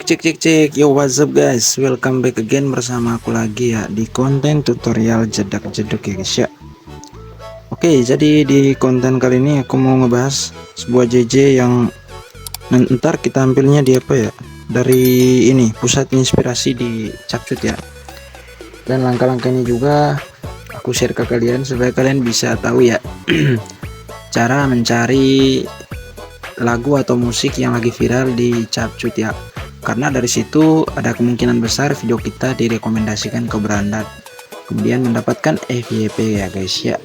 Cek cek cek cek. Yo, what's up guys, welcome back again bersama aku lagi ya di konten tutorial jedak jeduk ya guys ya. Oke, jadi di konten kali ini aku mau ngebahas sebuah JJ yang ntar kita ambilnya di apa ya, dari ini pusat inspirasi di Capcut ya. Dan langkah-langkahnya juga aku share ke kalian supaya kalian bisa tahu ya cara mencari lagu atau musik yang lagi viral di Capcut ya, karena dari situ ada kemungkinan besar video kita direkomendasikan ke Berandat, kemudian mendapatkan FYP ya guys ya.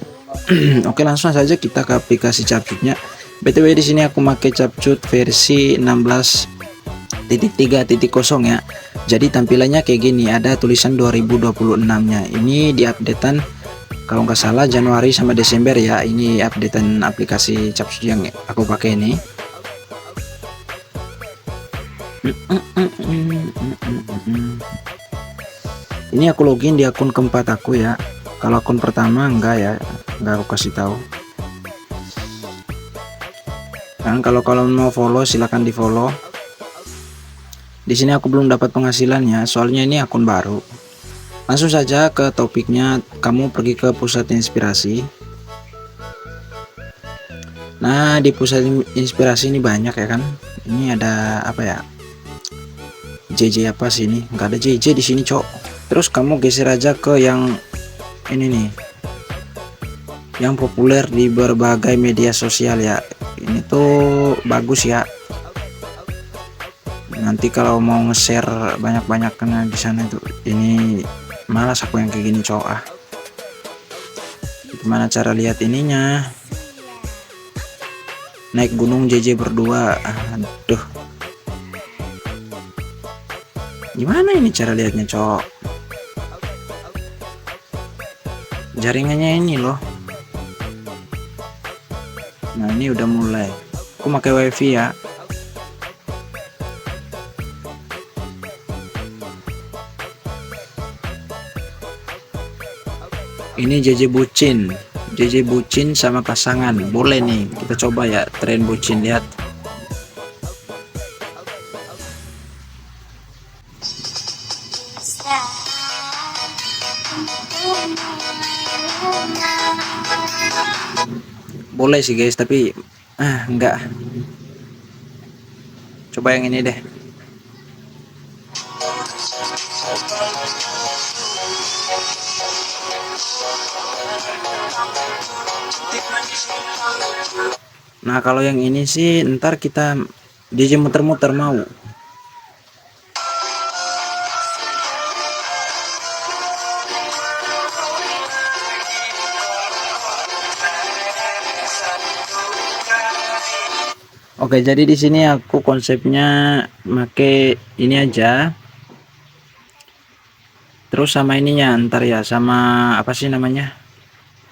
Oke, langsung saja kita ke aplikasi Capcutnya. BTW di sini aku pakai Capcut versi 16.3.0 ya. Jadi tampilannya kayak gini, ada tulisan 2026-nya. Ini diupdatean kalau nggak salah Januari sama Desember ya. Ini updatean aplikasi Capcut yang aku pakai ini. Ini aku login di akun keempat aku ya. Kalau akun pertama enggak ya, enggak aku kasih tahu. Dan kalau kalian mau follow silahkan di follow. Di sini aku belum dapat penghasilannya, soalnya ini akun baru. Langsung saja ke topiknya, kamu pergi ke pusat inspirasi. Nah, di pusat inspirasi ini banyak ya kan. Ini ada apa ya? JJ apa sih ini? Enggak ada JJ di sini, cok. Terus kamu geser aja ke yang ini nih, yang populer di berbagai media sosial ya. Ini tuh bagus ya. Nanti kalau mau nge-share banyak-banyak kena di sana itu. Ini malas aku yang kayak gini, cok. Gimana cara lihat ininya? Naik gunung JJ berdua. Aduh. Gimana ini cara lihatnya, cok? Jaringannya ini loh. Nah, ini udah mulai. Aku pakai wifi ya. Ini JJ bucin sama pasangan. Boleh nih, kita coba ya tren bucin, lihat. Boleh sih guys, tapi enggak. Coba yang ini deh. Nah, kalau yang ini sih ntar kita DJ muter-muter mau. Oke, jadi di sini aku konsepnya make ini aja. Terus sama ininya ntar ya, sama apa sih namanya?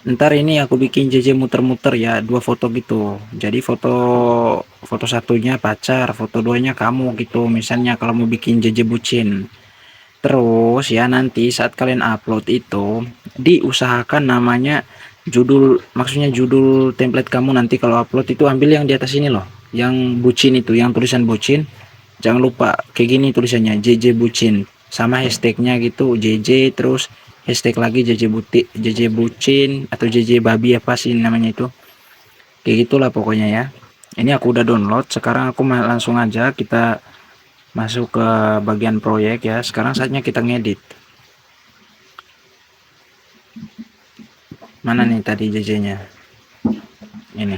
Ntar ini aku bikin JJ muter-muter ya, 2 foto gitu. Jadi foto satunya pacar, foto duanya kamu gitu. Misalnya kalau mau bikin JJ bucin. Terus ya nanti saat kalian upload itu diusahakan namanya judul, maksudnya judul template kamu nanti kalau upload itu ambil yang di atas ini loh, yang bucin itu, yang tulisan bucin. Jangan lupa kayak gini tulisannya, JJ bucin, sama hashtagnya gitu, JJ terus hashtag lagi JJ bucin atau JJ babi apa sih namanya itu, kayak gitulah pokoknya ya. Ini aku udah download, sekarang aku langsung aja kita masuk ke bagian proyek ya. Sekarang saatnya kita ngedit. Mana nih tadi JJ nya, ini.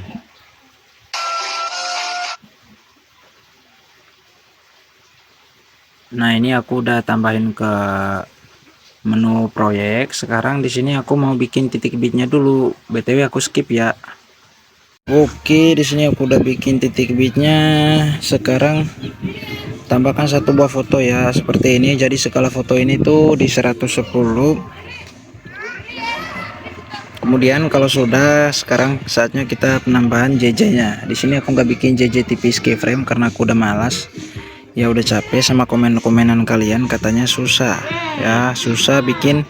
Nah, ini aku udah tambahin ke menu proyek. Sekarang di sini aku mau bikin titik bitnya dulu. BTW aku skip ya. Oke, di sini aku udah bikin titik bitnya. Sekarang tambahkan 1 buah foto ya, seperti ini. Jadi skala foto ini tuh di 110. Kemudian kalau sudah, sekarang saatnya kita penambahan JJ-nya. Di sini aku nggak bikin JJ tipis keyframe karena aku udah malas. Ya udah capek sama komen-komenan kalian, katanya susah ya, susah bikin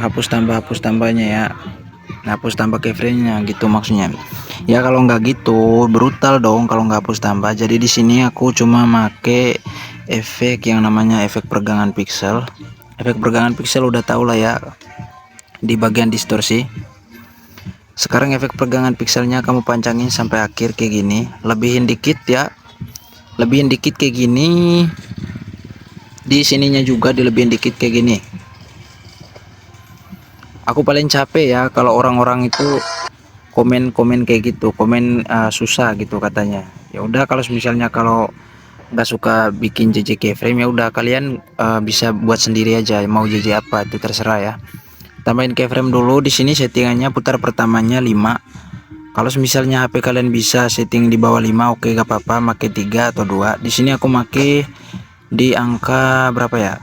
hapus tambahnya ya, hapus tambah keyframe-nya gitu maksudnya. Ya kalau nggak gitu brutal dong kalau nggak hapus tambah. Jadi di sini aku cuma make efek yang namanya efek peregangan pixel. Efek peregangan pixel udah tau lah ya, di bagian distorsi. Sekarang efek peregangan pixelnya kamu pancangin sampai akhir kayak gini, lebihin dikit ya, lebihin dikit kayak gini, di sininya juga dilebihin dikit kayak gini. Aku paling capek ya kalau orang-orang itu komen-komen kayak gitu, komen susah gitu katanya. Ya udah, kalau misalnya kalau nggak suka bikin JJ keyframe, ya udah kalian bisa buat sendiri aja, mau JJ apa itu terserah ya. Tambahin keyframe dulu. Di sini settingannya putar pertamanya 5. Kalau misalnya HP kalian bisa setting di bawah 5, oke gak apa-apa, make 3 atau 2. Di sini aku make di angka berapa ya,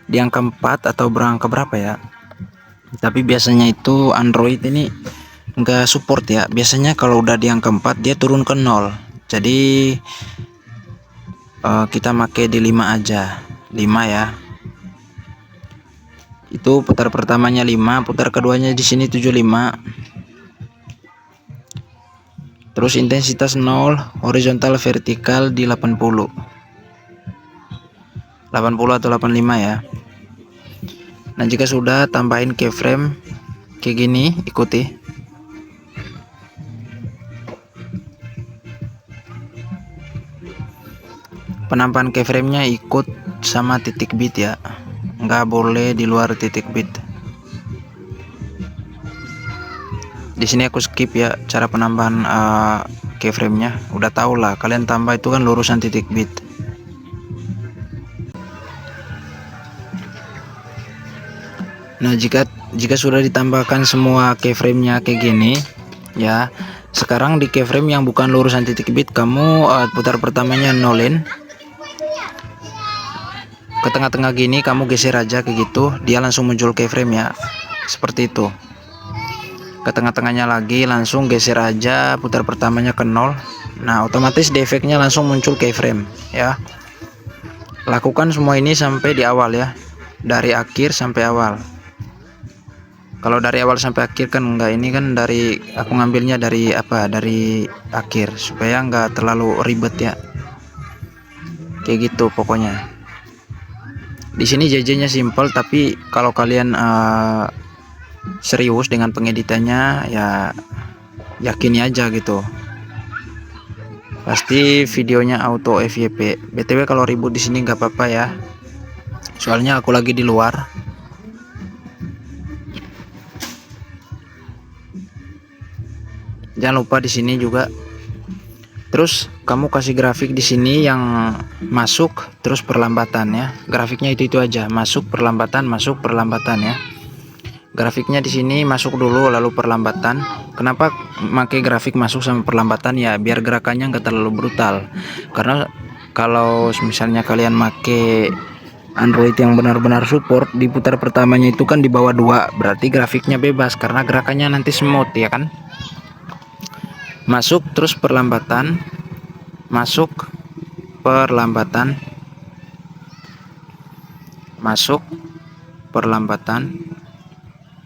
di angka 4 atau berangka berapa ya. Tapi biasanya itu Android ini nggak support ya, biasanya kalau udah di angka 4 dia turun ke 0. Jadi kita make di 5 aja, 5 ya. Itu putar pertamanya 5, putar keduanya di sini 75. Terus intensitas 0, horizontal vertikal di 80. 80 atau 85 ya. Nah, jika sudah, tambahin keyframe kayak gini, ikuti. Penampakan keyframe-nya ikut sama titik bit ya, nggak boleh di luar titik bit. Di sini aku skip ya cara penambahan keyframe-nya. Udah tau lah, kalian tambah itu kan lurusan titik bit. Nah, jika sudah ditambahkan semua keyframe-nya kayak gini ya, sekarang di keyframe yang bukan lurusan titik bit, kamu putar pertamanya nolin ke tengah-tengah gini, kamu geser aja kayak gitu, dia langsung muncul keyframe ya, seperti itu. Ke tengah-tengahnya lagi langsung geser aja, putar pertamanya ke 0. Nah, otomatis di efeknya langsung muncul keyframe ya. Lakukan semua ini sampai di awal ya, dari akhir sampai awal. Kalau dari awal sampai akhir kan enggak, ini kan dari aku ngambilnya dari dari akhir supaya enggak terlalu ribet ya. Kayak gitu pokoknya. Di sini JJ-nya simple, tapi kalau kalian serius dengan pengeditannya ya yakini aja gitu. Pasti videonya auto FYP. BTW kalau ribut di sini nggak apa-apa ya. Soalnya aku lagi di luar. Jangan lupa di sini juga. Terus kamu kasih grafik di sini yang masuk terus perlambatan ya. Grafiknya itu aja, masuk perlambatan ya. Grafiknya di sini masuk dulu lalu perlambatan. Kenapa pakai grafik masuk sama perlambatan ya? Biar gerakannya nggak terlalu brutal. Karena kalau misalnya kalian make Android yang benar-benar support, di putar pertamanya itu kan di bawah 2, berarti grafiknya bebas karena gerakannya nanti smooth ya kan. Masuk terus perlambatan, masuk perlambatan, masuk perlambatan,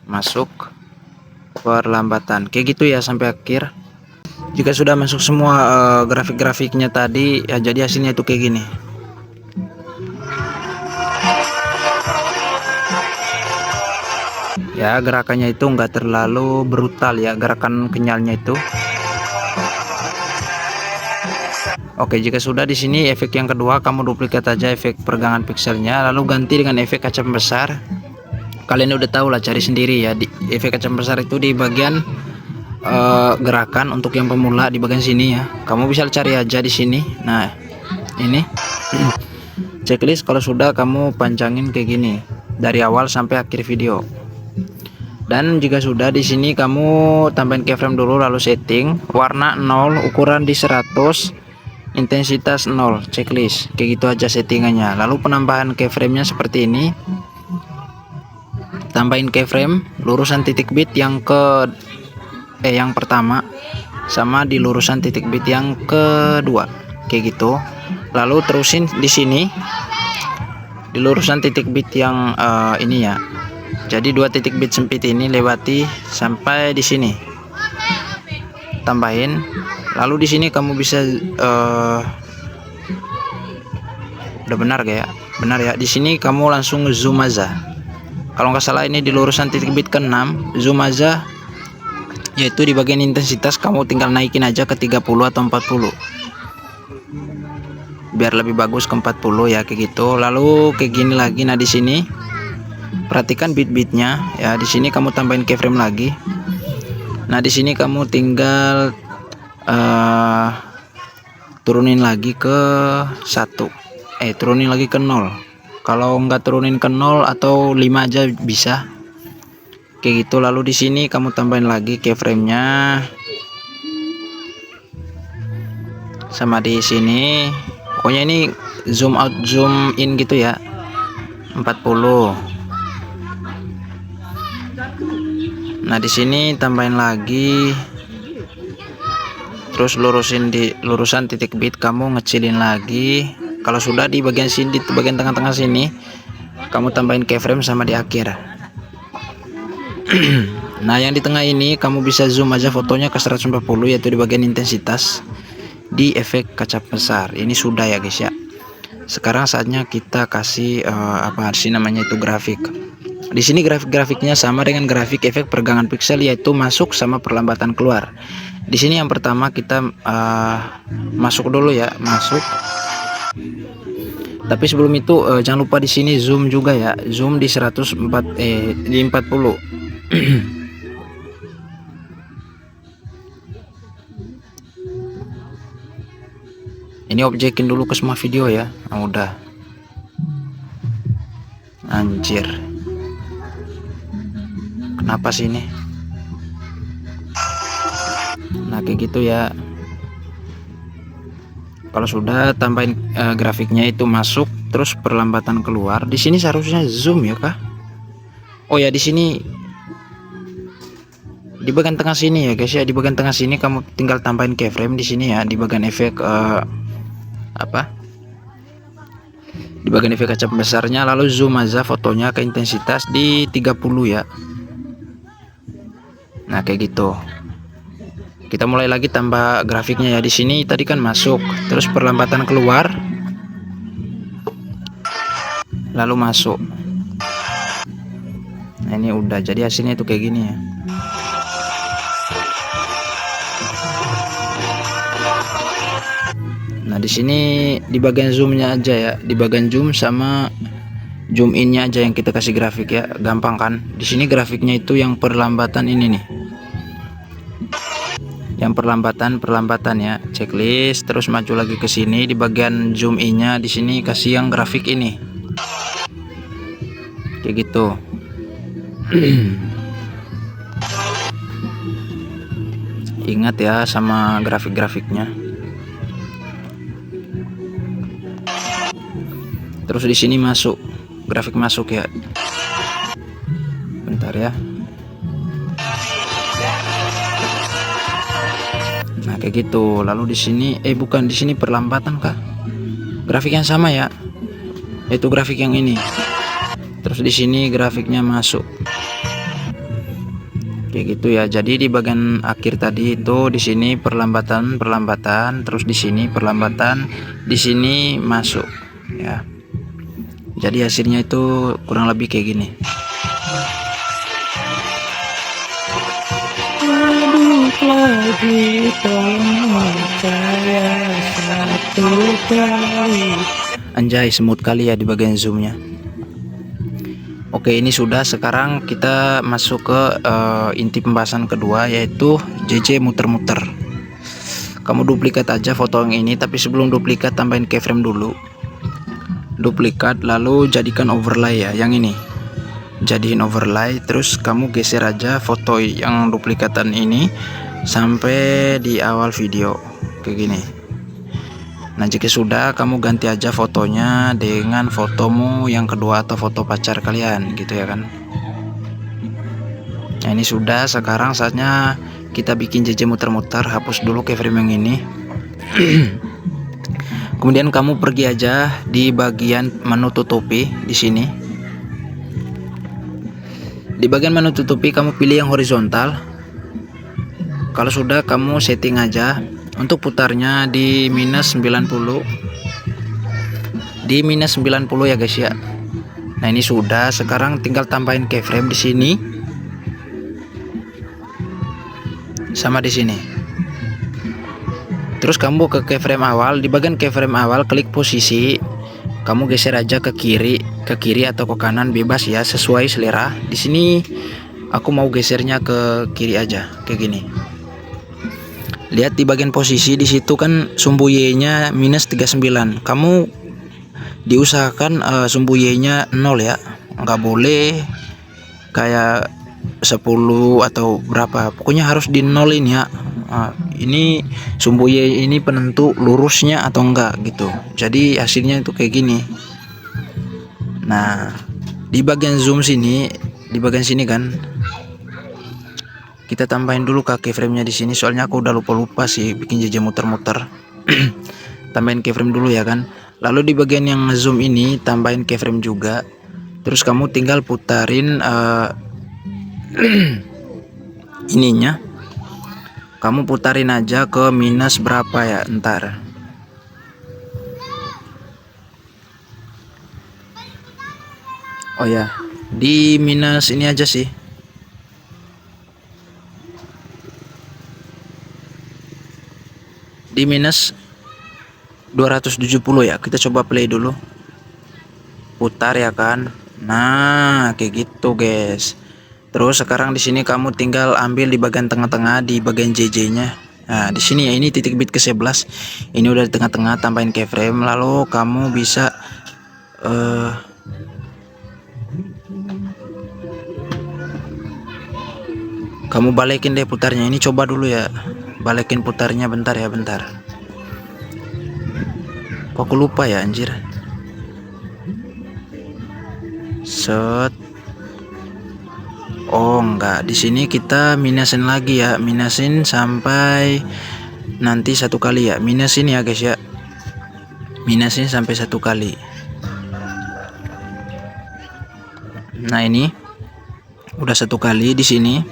masuk perlambatan, kayak gitu ya sampai akhir. Jika sudah masuk semua grafik-grafiknya tadi ya, jadi hasilnya itu kayak gini ya. Gerakannya itu enggak terlalu brutal ya, gerakan kenyalnya itu. Oke, jika sudah, di sini efek yang kedua kamu duplikat aja efek peregangan pixelnya, lalu ganti dengan efek kaca besar. Kalian udah tahu lah, cari sendiri ya. Di efek kaca besar itu di bagian gerakan untuk yang pemula di bagian sini ya. Kamu bisa cari aja di sini. Nah, ini checklist. Kalau sudah, kamu pancangin kayak gini dari awal sampai akhir video. Dan jika sudah, di sini kamu tambahin keyframe dulu, lalu setting warna 0, ukuran di 100, intensitas 0, checklist. Kayak gitu aja settingannya. Lalu penambahan keyframe-nya seperti ini. Tambahin keyframe lurusan titik bit yang yang pertama sama di lurusan titik bit yang kedua, kayak gitu. Lalu terusin di sini di lurusan titik bit yang ini ya. Jadi 2 titik bit sempit ini lewati sampai di sini. tambahin. Lalu di sini kamu bisa udah benar gak ya? Benar ya. Di sini kamu langsung zoom aja. Kalau nggak salah ini di lurusan titik bit ke-6, zoom aja. Yaitu di bagian intensitas kamu tinggal naikin aja ke 30 atau 40. Biar lebih bagus ke 40 ya, kayak gitu. Lalu kayak gini lagi. Nah, di sini perhatikan bit-bitnya ya. Di sini kamu tambahin keyframe lagi. Nah, di sini kamu tinggal turunin lagi ke 1. Turunin lagi ke 0. Kalau nggak turunin ke 0 atau 5 aja bisa. Kayak gitu. Lalu di sini kamu tambahin lagi keyframe-nya. Sama di sini. Pokoknya ini zoom out, zoom in gitu ya. 40. Nah, di sini tambahin lagi. Terus lurusin di lurusan titik bit kamu ngecilin lagi. Kalau sudah di bagian sini, di bagian tengah-tengah sini, kamu tambahin keyframe sama di akhir. Nah, yang di tengah ini kamu bisa zoom aja fotonya ke 140, yaitu di bagian intensitas di efek kaca besar. Ini sudah ya guys ya. Sekarang saatnya kita kasih apa sih namanya itu, grafik. Di sini grafik-grafiknya sama dengan grafik efek peregangan pixel, yaitu masuk sama perlambatan keluar. Di sini yang pertama kita masuk dulu ya, masuk. Tapi sebelum itu jangan lupa di sini zoom juga ya, zoom di 104 di 40. Ini objekin dulu ke semua video ya. Nah, udah. Anjir. Kenapa sih ini? Nah, kayak gitu ya. Kalau sudah tambahin grafiknya itu masuk, terus perlambatan keluar. Di sini seharusnya zoom ya kah? Oh ya, di sini di bagian tengah sini ya guys ya. Di bagian tengah sini kamu tinggal tambahin keyframe di sini ya, di bagian efek di bagian efek kaca besarnya. Lalu zoom aja fotonya ke intensitas di 30 ya. Nah, kayak gitu. Kita mulai lagi tambah grafiknya ya. Di sini tadi kan masuk, terus perlambatan keluar, lalu masuk. Nah, ini udah jadi hasilnya itu kayak gini ya. Nah, di sini di bagian zoomnya aja ya, di bagian zoom sama zoom innya aja yang kita kasih grafik ya, gampang kan? Di sini grafiknya itu yang perlambatan ini nih. Yang perlambatan ya, checklist, terus maju lagi ke sini di bagian zoom in-nya, di sini kasih yang grafik ini. Kayak gitu. Ingat ya sama grafik-grafiknya. Terus di sini masuk grafik masuk ya. Bentar ya. Nah, kayak gitu. Lalu di sini bukan, di sini perlambatan kah? Grafik yang sama ya. Yaitu grafik yang ini. Terus di sini grafiknya masuk. Kayak gitu ya. Jadi di bagian akhir tadi itu di sini perlambatan, terus di sini perlambatan, di sini masuk ya. Jadi hasilnya itu kurang lebih kayak gini. Lagi anjay, semut kali ya di bagian zoomnya. Oke, ini sudah. Sekarang kita masuk ke inti pembahasan kedua, yaitu JJ muter-muter. Kamu duplikat aja foto yang ini, tapi sebelum duplikat tambahin keyframe dulu. Duplikat, lalu jadikan overlay ya, yang ini. Jadiin overlay, terus kamu geser aja foto yang duplikatan ini sampai di awal video kayak gini. Nah, jika sudah, kamu ganti aja fotonya dengan fotomu yang kedua atau foto pacar kalian gitu ya kan. Nah, ini sudah. Sekarang saatnya kita bikin JJ muter-muter. Hapus dulu keyframe yang ini. Kemudian kamu pergi aja di bagian menu tutupi di sini. Di bagian menu tutupi kamu pilih yang horizontal. Kalau sudah, kamu setting aja untuk putarnya di minus 90, ya guys ya. Nah ini sudah, sekarang tinggal tambahin keyframe di sini sama di sini. Terus kamu ke keyframe awal, di bagian keyframe awal klik posisi, kamu geser aja ke kiri atau ke kanan bebas ya, sesuai selera. Di sini aku mau gesernya ke kiri aja kayak gini. Lihat di bagian posisi, di situ kan sumbu Y-nya minus 39. Kamu diusahakan sumbu Y-nya 0 ya. Nggak boleh kayak 10 atau berapa. Pokoknya harus di nolin ya. Ini sumbu Y ini penentu lurusnya atau enggak gitu. Jadi hasilnya itu kayak gini. Nah, di bagian zoom sini, di bagian sini kan kita tambahin dulu keyframe-nya di sini, soalnya aku udah lupa sih bikin JJ muter-muter. Tambahin keyframe dulu ya kan. Lalu di bagian yang zoom ini tambahin keyframe juga. Terus kamu tinggal putarin ininya. Kamu putarin aja ke minus berapa ya, ntar. Oh ya, di minus ini aja sih. Di minus 270 ya. Kita coba play dulu. Putar ya kan. Nah, kayak gitu, guys. Terus sekarang di sini kamu tinggal ambil di bagian tengah-tengah, di bagian JJ-nya. Nah, di sini ya, ini titik bit ke-11. Ini udah di tengah-tengah, tambahin keyframe. Lalu kamu bisa kamu balikin deh putarnya. Ini coba dulu ya. Balikin putarnya bentar ya, bentar. Kok aku lupa ya, anjir. Set. Oh enggak, di sini kita minusin lagi ya, minusin sampai nanti 1 kali ya, minusin ya guys ya, minusin sampai 1 kali. Nah ini udah 1 kali. Di sini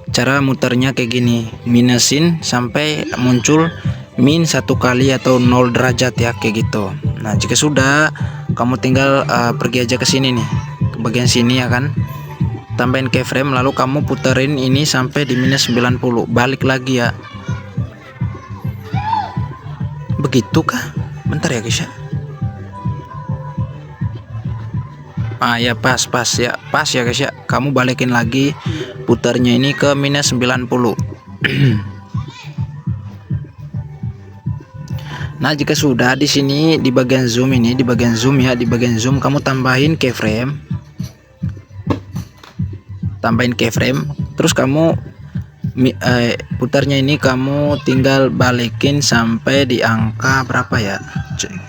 cara muternya kayak gini, minusin sampai muncul min 1 kali atau 0 derajat ya, kayak gitu. Nah jika sudah, kamu tinggal pergi aja ke sini nih, ke bagian sini ya kan. Tambahin keyframe, lalu kamu puterin ini sampai di minus 90, balik lagi ya. Begitu kah? Bentar ya guys ya. Ya pas ya guys ya. Kamu balikin lagi putarnya ini ke minus 90. Nah jika sudah, di sini di bagian zoom ini, di bagian zoom ya, di bagian zoom kamu tambahin keyframe. Terus kamu putarnya ini kamu tinggal balikin sampai di angka berapa ya.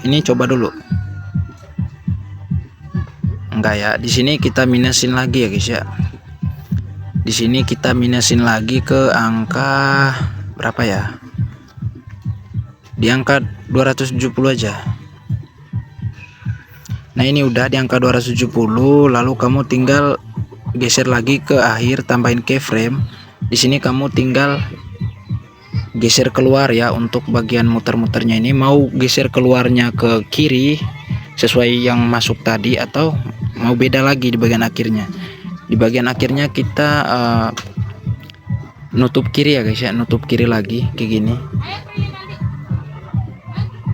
Ini coba dulu. Enggak ya, di sini kita minusin lagi ya guys ya. Di sini kita minusin lagi ke angka berapa ya, di angka 270 aja. Nah ini udah di angka 270, lalu kamu tinggal geser lagi ke akhir, tambahin keyframe. Di sini kamu tinggal geser keluar ya, untuk bagian muter-muternya ini mau geser keluarnya ke kiri sesuai yang masuk tadi, atau mau beda lagi di bagian akhirnya. Di bagian akhirnya kita nutup kiri ya guys ya, nutup kiri lagi kayak gini,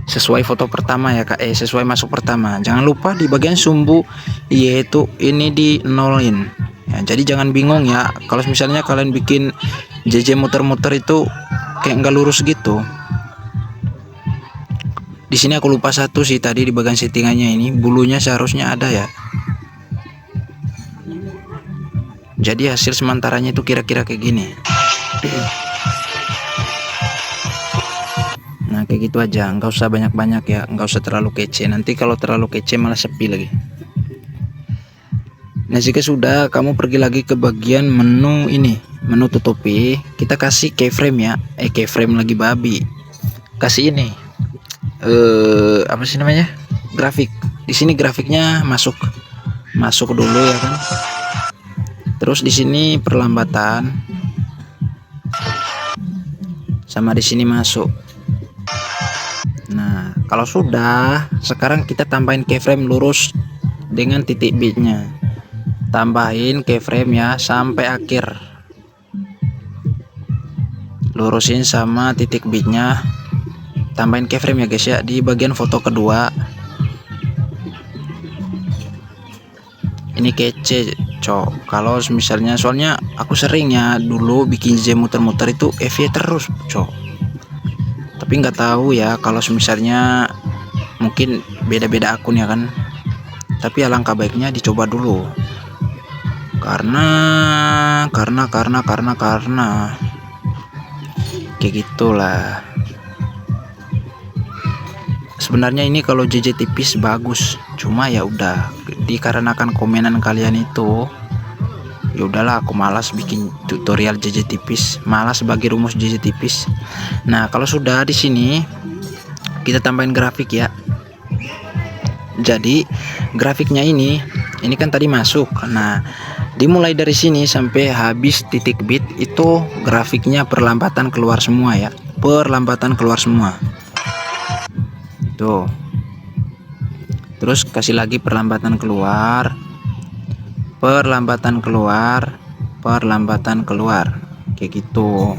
sesuai foto pertama ya kak, sesuai masuk pertama. Jangan lupa di bagian sumbu yaitu ini di nolin ya, jadi jangan bingung ya kalau misalnya kalian bikin JJ muter-muter itu kayak nggak lurus gitu. Di sini aku lupa satu sih tadi, di bagian settingannya ini bulunya seharusnya ada ya. Jadi hasil sementaranya itu kira-kira kayak gini. Nah kayak gitu aja, nggak usah banyak-banyak ya, nggak usah terlalu kece. Nanti kalau terlalu kece malah sepi lagi. Nah jika sudah, kamu pergi lagi ke bagian menu ini, menu tutupi. Kita kasih keyframe ya, keyframe lagi babi. Kasih ini apa sih namanya, grafik. Di sini grafiknya masuk dulu ya kan. Terus di sini perlambatan. sama di sini masuk. Nah, kalau sudah, sekarang kita tambahin keyframe lurus dengan titik bitnya. Tambahin keyframe ya sampai akhir. Lurusin sama titik bitnya. Tambahin keyframe ya guys ya di bagian foto kedua. Ini kece, cok. Kalau misalnya, soalnya aku sering ya dulu bikin jam muter-muter itu FY terus, cok. Tapi nggak tahu ya kalau misalnya mungkin beda-beda akun ya kan. Tapi alangkah baiknya dicoba dulu. Karena kayak gitulah. Sebenarnya ini kalau JJ tipis bagus, cuma ya udah dikarenakan komenan kalian itu, ya udahlah aku malas bikin tutorial JJ tipis, malas bagi rumus JJ tipis. Nah, kalau sudah di sini kita tambahin grafik ya. Jadi grafiknya ini kan tadi masuk. Nah, dimulai dari sini sampai habis titik bit itu grafiknya perlambatan keluar semua ya, perlambatan keluar semua tuh. Terus kasih lagi perlambatan keluar, perlambatan keluar, perlambatan keluar, kayak gitu.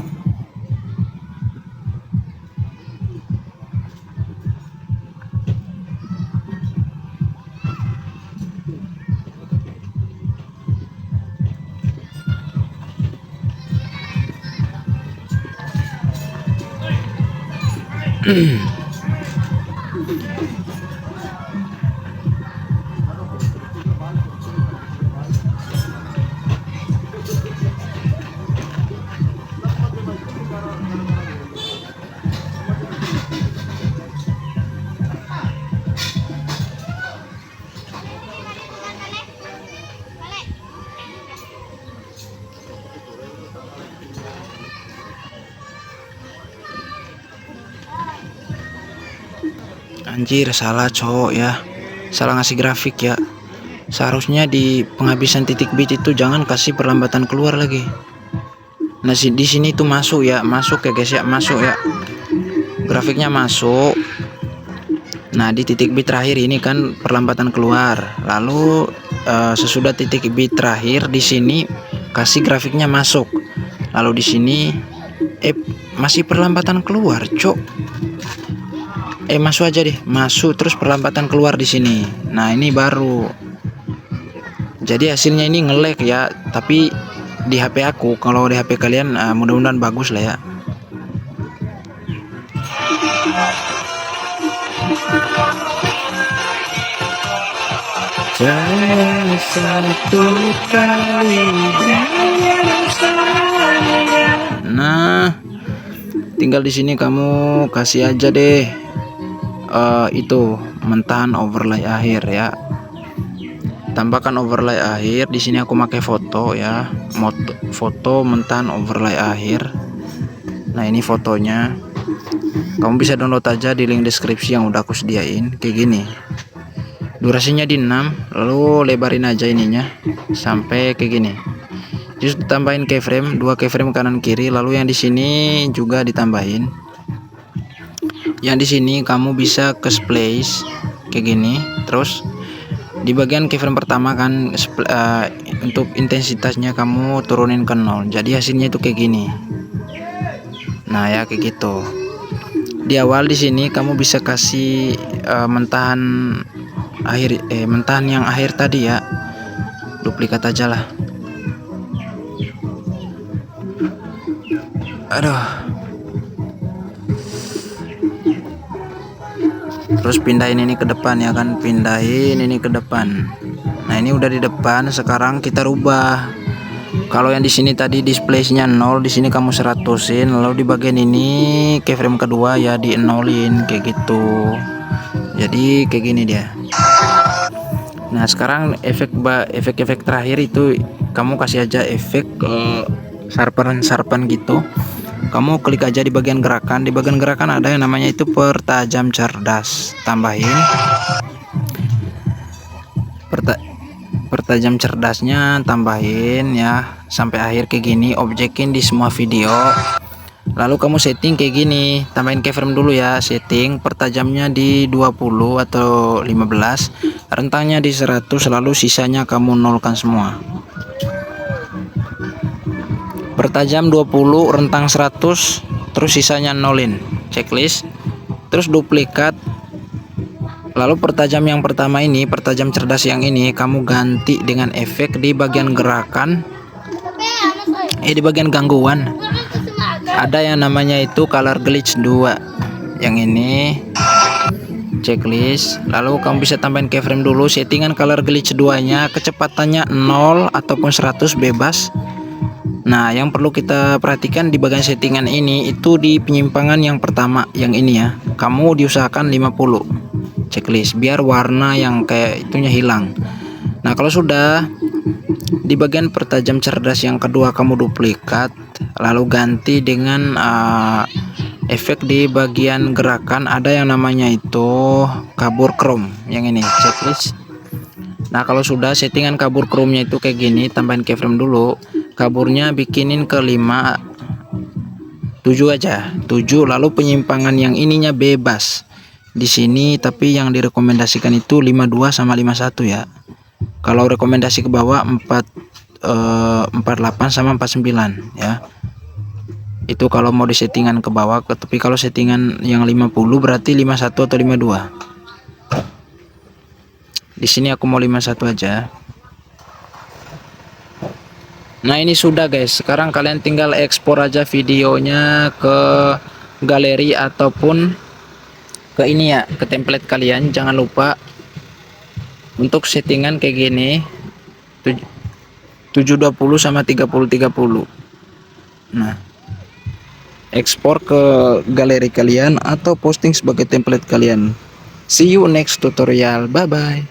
Anjir, salah cowok ya, salah ngasih grafik ya. Seharusnya di penghabisan titik bit itu jangan kasih perlambatan keluar lagi. Nah, di sini tuh masuk ya, masuk ya guys ya, masuk ya, grafiknya masuk. Nah, di titik bit terakhir ini kan perlambatan keluar. Lalu sesudah titik bit terakhir di sini kasih grafiknya masuk. Lalu di sini masih perlambatan keluar, cok. Masuk aja deh, masuk terus perlambatan keluar di sini. Nah, ini baru. Jadi hasilnya ini nge-lag ya, tapi di HP aku. Kalau di HP kalian mudah-mudahan bagus lah ya. Nah, tinggal di sini kamu kasih aja deh itu mentahan overlay akhir ya. Tambahkan overlay akhir. Di sini aku pakai foto ya, foto mentahan overlay akhir. Nah, ini fotonya. Kamu bisa download aja di link deskripsi yang udah aku sediain. Kayak gini. Durasinya di 6, lalu lebarin aja ininya sampai kayak gini. Terus tambahin keyframe, 2 keyframe kanan kiri, lalu yang di sini juga ditambahin. Yang di sini kamu bisa ke splash kayak gini. Terus di bagian keyframe pertama kan untuk intensitasnya kamu turunin ke 0. Jadi hasilnya itu kayak gini. Nah, ya kayak gitu. Di awal di sini kamu bisa kasih mentahan akhir mentahan yang akhir tadi ya. Duplikat aja lah. Aduh. Terus pindahin ini ke depan ya kan, pindahin ini ke depan. Nah, ini udah di depan. Sekarang kita rubah. Kalau yang di sini tadi display-nya 0, di sini kamu 100-in. Lalu di bagian ini keyframe kedua ya di 0-in kayak gitu. Jadi kayak gini dia. Nah, sekarang efek terakhir itu kamu kasih aja efek sharpen gitu. Kamu klik aja di bagian gerakan. Di bagian gerakan ada yang namanya itu pertajam cerdas. Tambahin pertajam cerdasnya, tambahin ya sampai akhir kayak gini. Objekin di semua video. Lalu kamu setting kayak gini, tambahin keyframe dulu ya. Setting pertajamnya di 20 atau 15, rentangnya di 100, lalu sisanya kamu nolkan semua. Pertajam 20, rentang 100, terus sisanya nolin. Checklist. Terus duplikat. Lalu pertajam yang pertama ini, pertajam cerdas yang ini, kamu ganti dengan efek di bagian gerakan, di bagian gangguan. Ada yang namanya itu color glitch 2. Yang ini checklist. Lalu kamu bisa tambahin keyframe dulu. Settingan color glitch 2 nya kecepatannya 0 ataupun 100 bebas. Nah, yang perlu kita perhatikan di bagian settingan ini itu di penyimpangan yang pertama, yang ini ya, kamu diusahakan 50. Checklist biar warna yang kayak itunya hilang. Nah, kalau sudah di bagian pertajam cerdas yang kedua, kamu duplikat, lalu ganti dengan efek di bagian gerakan. Ada yang namanya itu kabur chrome, yang ini checklist. Nah, kalau sudah settingan kabur chrome nya itu kayak gini, tambahin keyframe dulu. Kaburnya bikinin ke 5, 7 aja, 7. Lalu penyimpangan yang ininya bebas di sini, tapi yang direkomendasikan itu 52 sama 51 ya. Kalau rekomendasi ke bawah 48 sama 49 ya. Itu kalau mau di settingan ke bawah, tapi kalau settingan yang 50 berarti 51 atau 52. Di sini aku mau 51 aja. Nah, ini sudah guys. Sekarang kalian tinggal ekspor aja videonya ke galeri ataupun ke ini ya, ke template kalian. Jangan lupa untuk settingan kayak gini 720 sama 30-30. Nah, ekspor ke galeri kalian atau posting sebagai template kalian. See you next tutorial. Bye bye.